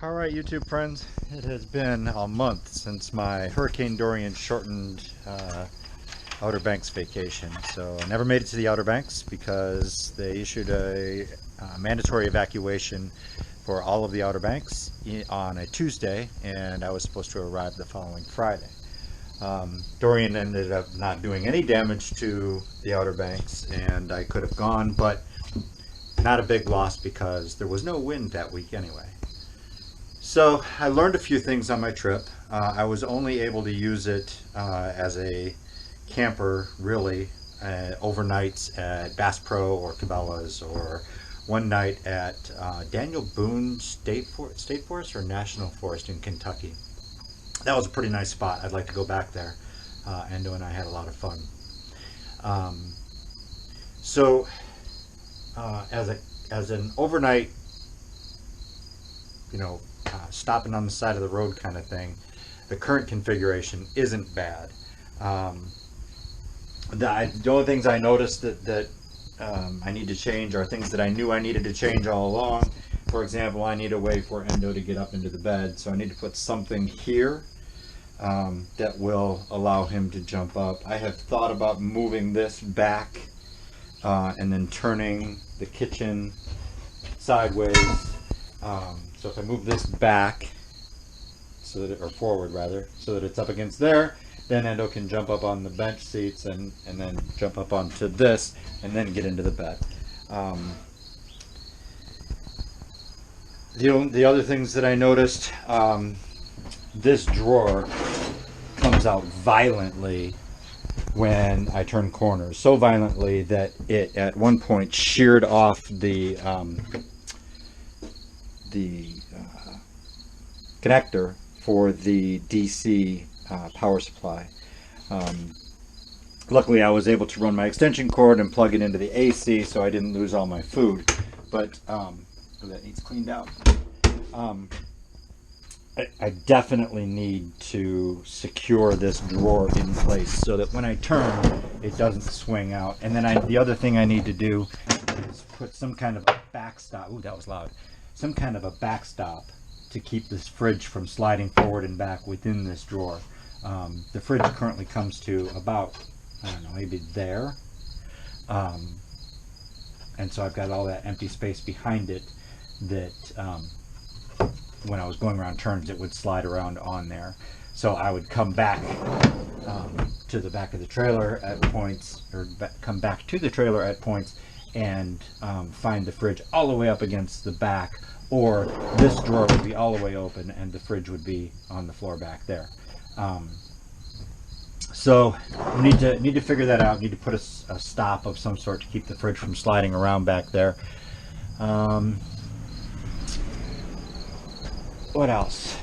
Alright, YouTube friends, it has been a month since my Hurricane Dorian shortened Outer Banks vacation. So I never made it to the Outer Banks because they issued a mandatory evacuation for all of the Outer Banks on a Tuesday, and I was supposed to arrive the following Friday. Dorian ended up not doing any damage to the Outer Banks, and I could have gone, but not a big loss because there was no wind that week anyway. So I learned a few things on my trip. I was only able to use it as a camper, really, overnights at Bass Pro or Cabela's, or one night at Daniel Boone State Forest or National Forest in Kentucky. That was a pretty nice spot. I'd like to go back there. Endo and I had a lot of fun. As an overnight, stopping on the side of the road kind of thing, the current configuration isn't bad. The only things I noticed that I need to change are things that I knew I needed to change all along. For example, I need a way for Endo to get up into the bed, so I need to put something here that will allow him to jump up. I have thought about moving this back and then turning the kitchen sideways. So if I move this back, or forward rather, so that it's up against there, then Endo can jump up on the bench seats and then jump up onto this and then get into the bed. The other things that I noticed, this drawer comes out violently when I turn corners, so violently that it at one point sheared off the connector for the DC power supply. Luckily I was able to run my extension cord and plug it into the AC, so I didn't lose all my food, but that needs cleaned out. I definitely need to secure this drawer in place so that when I turn it doesn't swing out. And then the other thing I need to do is put some kind of a backstop. Ooh, that was loud. Some kind of a backstop to keep this fridge from sliding forward and back within this drawer. The fridge currently comes to about, I don't know, maybe there. And so I've got all that empty space behind it that when I was going around turns it would slide around on there. So I would come back to the back of the trailer at points, or come back to the trailer at points and find the fridge all the way up against the back, or this drawer would be all the way open and the fridge would be on the floor back there. So need to figure that out. Need to put a stop of some sort to keep the fridge from sliding around back there. What else?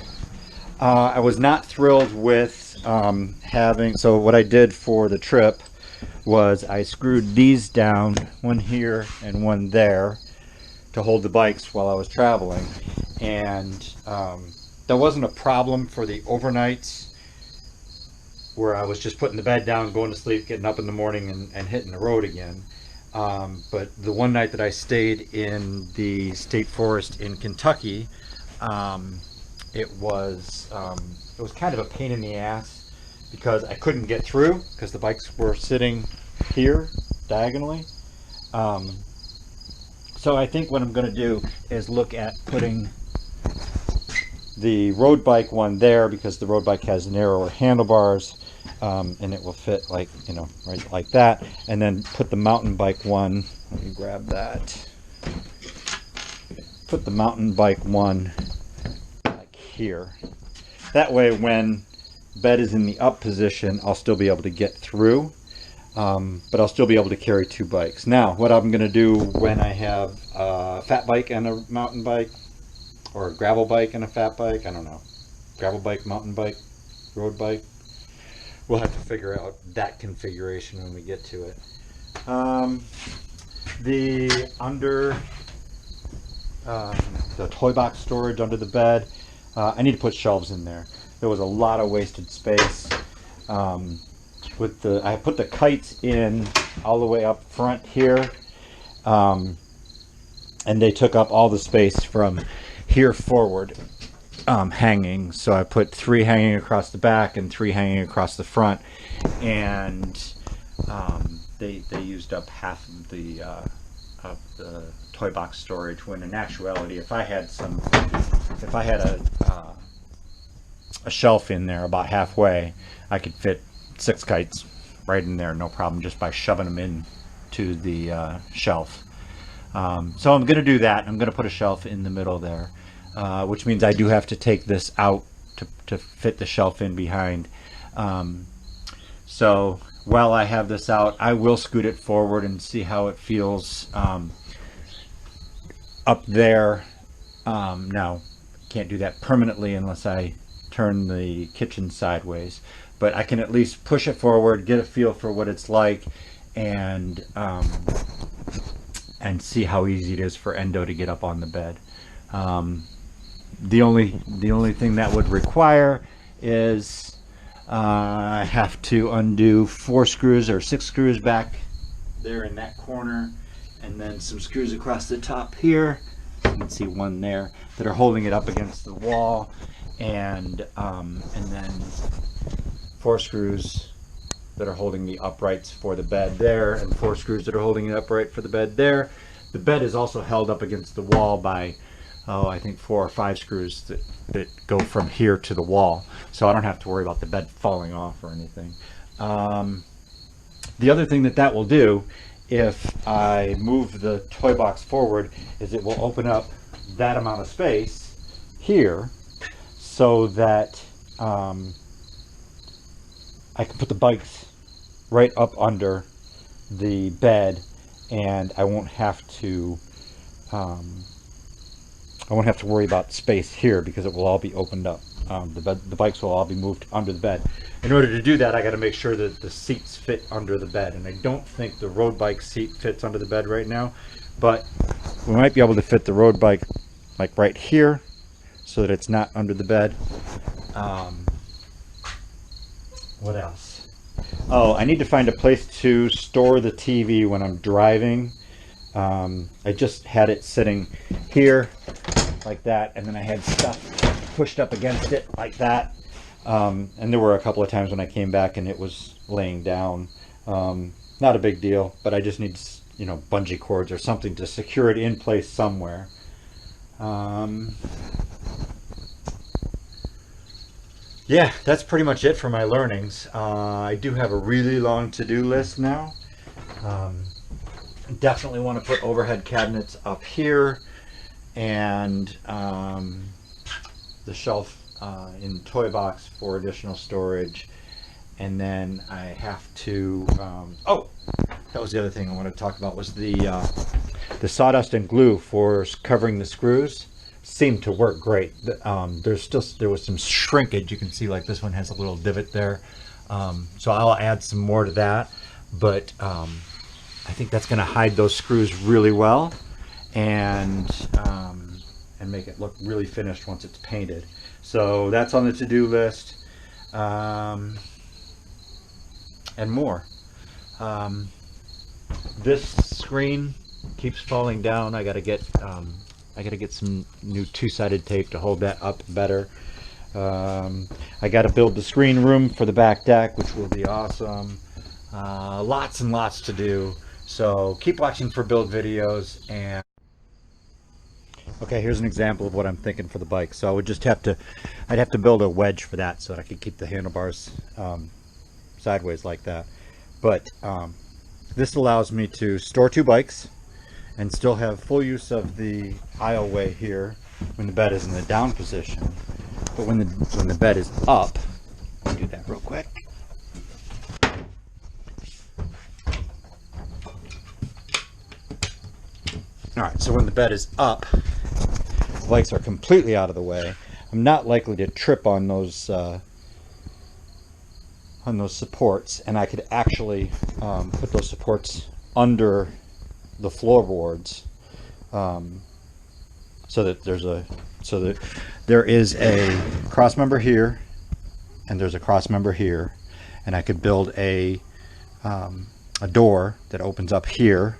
I was not thrilled with so what I did for the trip was I screwed these down, one here and one there, to hold the bikes while I was traveling, and that wasn't a problem for the overnights where I was just putting the bed down, going to sleep, getting up in the morning and hitting the road again. But the one night that I stayed in the state forest in Kentucky, it was kind of a pain in the ass because I couldn't get through because the bikes were sitting here diagonally. So I think what I'm going to do is look at putting the road bike one there, because the road bike has narrower handlebars, and it will fit like, right like that, and then put the mountain bike one, let me grab that, put the mountain bike one like here. That way when bed is in the up position I'll still be able to get through. But I'll still be able to carry two bikes. Now, what I'm going to do when I have a fat bike and a mountain bike, or a gravel bike and a fat bike, I don't know, gravel bike, mountain bike, road bike, we'll have to figure out that configuration when we get to it. The toy box storage under the bed, I need to put shelves in there. There was a lot of wasted space. I put the kites in all the way up front here, and they took up all the space from here forward. hanging. So I put 3 hanging across the back and 3 hanging across the front, and they used up half of the toy box storage. When in actuality, if I had a shelf in there about halfway, I could fit 6 kites right in there, no problem, just by shoving them in to the shelf. So I'm going to do that. I'm going to put a shelf in the middle there, which means I do have to take this out to fit the shelf in behind. So while I have this out, I will scoot it forward and see how it feels up there. Now, can't do that permanently unless I turn the kitchen sideways, but I can at least push it forward, get a feel for what it's like, and see how easy it is for Endo to get up on the bed. The only thing that would require is I have to undo 4 screws or 6 screws back there in that corner, and then some screws across the top here. You can see one there that are holding it up against the wall, and then 4 screws that are holding the uprights for the bed there, and 4 screws that are holding it upright for the bed there. The bed is also held up against the wall by, I think 4 or 5 screws that go from here to the wall, so I don't have to worry about the bed falling off or anything. The other thing that will do, if I move the toy box forward, is it will open up that amount of space here, so that I can put the bikes right up under the bed, and I won't have to worry about space here, because it will all be opened up. The bikes will all be moved under the bed. In order to do that, I got to make sure that the seats fit under the bed, and I don't think the road bike seat fits under the bed right now, but we might be able to fit the road bike like right here, so that it's not under the bed. What else? Oh, I need to find a place to store the TV when I'm driving. I just had it sitting here like that, and then I had stuff pushed up against it like that. And there were a couple of times when I came back and it was laying down. Not a big deal, but I just need, bungee cords or something to secure it in place somewhere. Yeah, that's pretty much it for my learnings. I do have a really long to-do list now. Definitely want to put overhead cabinets up here, and the shelf in the toy box for additional storage. And then I have to, oh, that was the other thing I wanted to talk about, was the sawdust and glue for covering the screws seemed to work great. There was some shrinkage. You can see like this one has a little divot there. So I'll add some more to that, but I think that's going to hide those screws really well, and make it look really finished once it's painted. So that's on the to-do list, and more. This screen keeps falling down. I got to get some new 2-sided tape to hold that up better. I got to build the screen room for the back deck, which will be awesome. Lots and lots to do. So keep watching for build videos. And okay, here's an example of what I'm thinking for the bike. So I would just I'd have to build a wedge for that so that I could keep the handlebars sideways like that. But this allows me to store 2 bikes and still have full use of the aisleway here when the bed is in the down position. But when the bed is up, let me do that real quick. Alright, so when the bed is up, the bikes are completely out of the way. I'm not likely to trip on those supports, and I could actually put those supports under the floorboards, so that there is a cross member here, and there's a cross member here, and I could build a door that opens up here,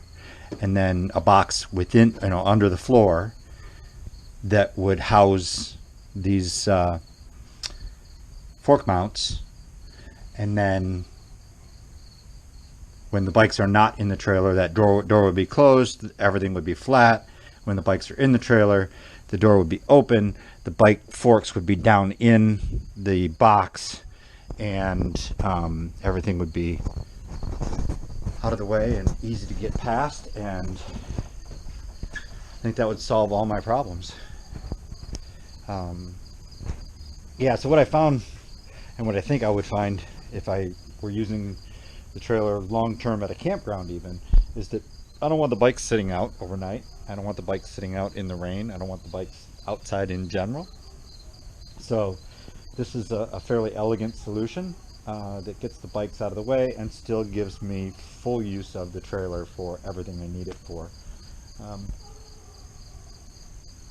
and then a box within, under the floor, that would house these fork mounts, and then when the bikes are not in the trailer, that door would be closed, everything would be flat. When the bikes are in the trailer, the door would be open, the bike forks would be down in the box, and everything would be out of the way and easy to get past, and I think that would solve all my problems. Yeah, so what I found, and what I think I would find if I were using the trailer long term at a campground even, is that I don't want the bikes sitting out overnight. I don't want the bikes sitting out in the rain. I don't want the bikes outside in general. So this is a fairly elegant solution that gets the bikes out of the way and still gives me full use of the trailer for everything I need it for.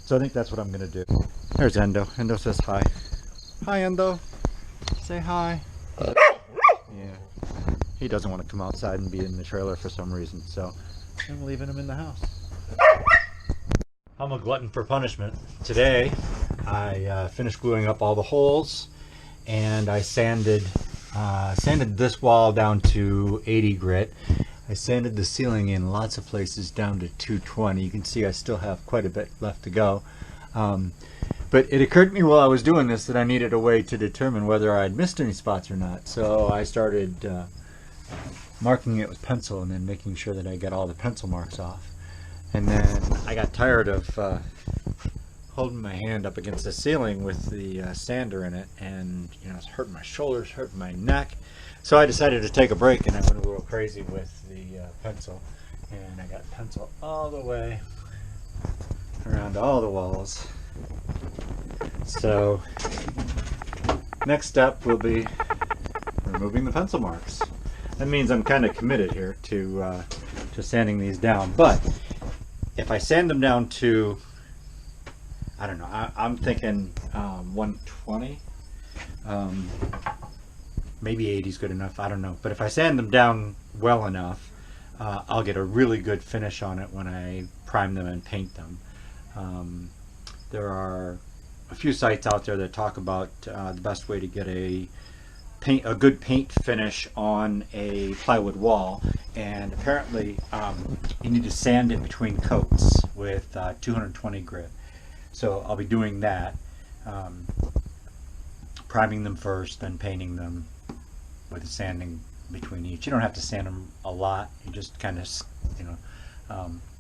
So I think that's what I'm going to do. There's Endo. Endo says hi. Hi, Endo. Say hi. Yeah. He doesn't want to come outside and be in the trailer for some reason, so I'm leaving him in the house. I'm a glutton for punishment. Today, I finished gluing up all the holes, and I sanded this wall down to 80 grit. I sanded the ceiling in lots of places down to 220. You can see I still have quite a bit left to go. But it occurred to me while I was doing this that I needed a way to determine whether I'd missed any spots or not. So I started marking it with pencil and then making sure that I got all the pencil marks off. And then I got tired of holding my hand up against the ceiling with the sander in it, and it's hurting my shoulders, hurting my neck. So I decided to take a break, and I went a little crazy with the pencil, and I got pencil all the way around all the walls. So next step will be removing the pencil marks. That means I'm kind of committed here to sanding these down, but if I sand them down to, I don't know, I'm thinking 120, maybe 80 is good enough, I don't know. But if I sand them down well enough, I'll get a really good finish on it when I prime them and paint them. There are a few sites out there that talk about the best way to get a good paint finish on a plywood wall, and apparently you need to sand it between coats with 220 grit. So I'll be doing that, priming them first, then painting them with sanding between each. You don't have to sand them a lot. You just kind of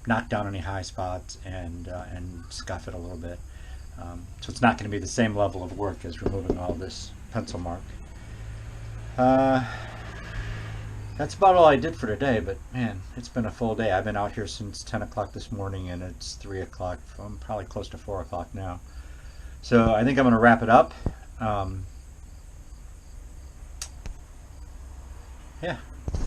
knock down any high spots and scuff it a little bit. So it's not going to be the same level of work as removing all this pencil mark. That's about all I did for today, but man, it's been a full day. I've been out here since 10 o'clock this morning, and it's 3 o'clock. I'm probably close to 4 o'clock now. So I think I'm going to wrap it up. Yeah.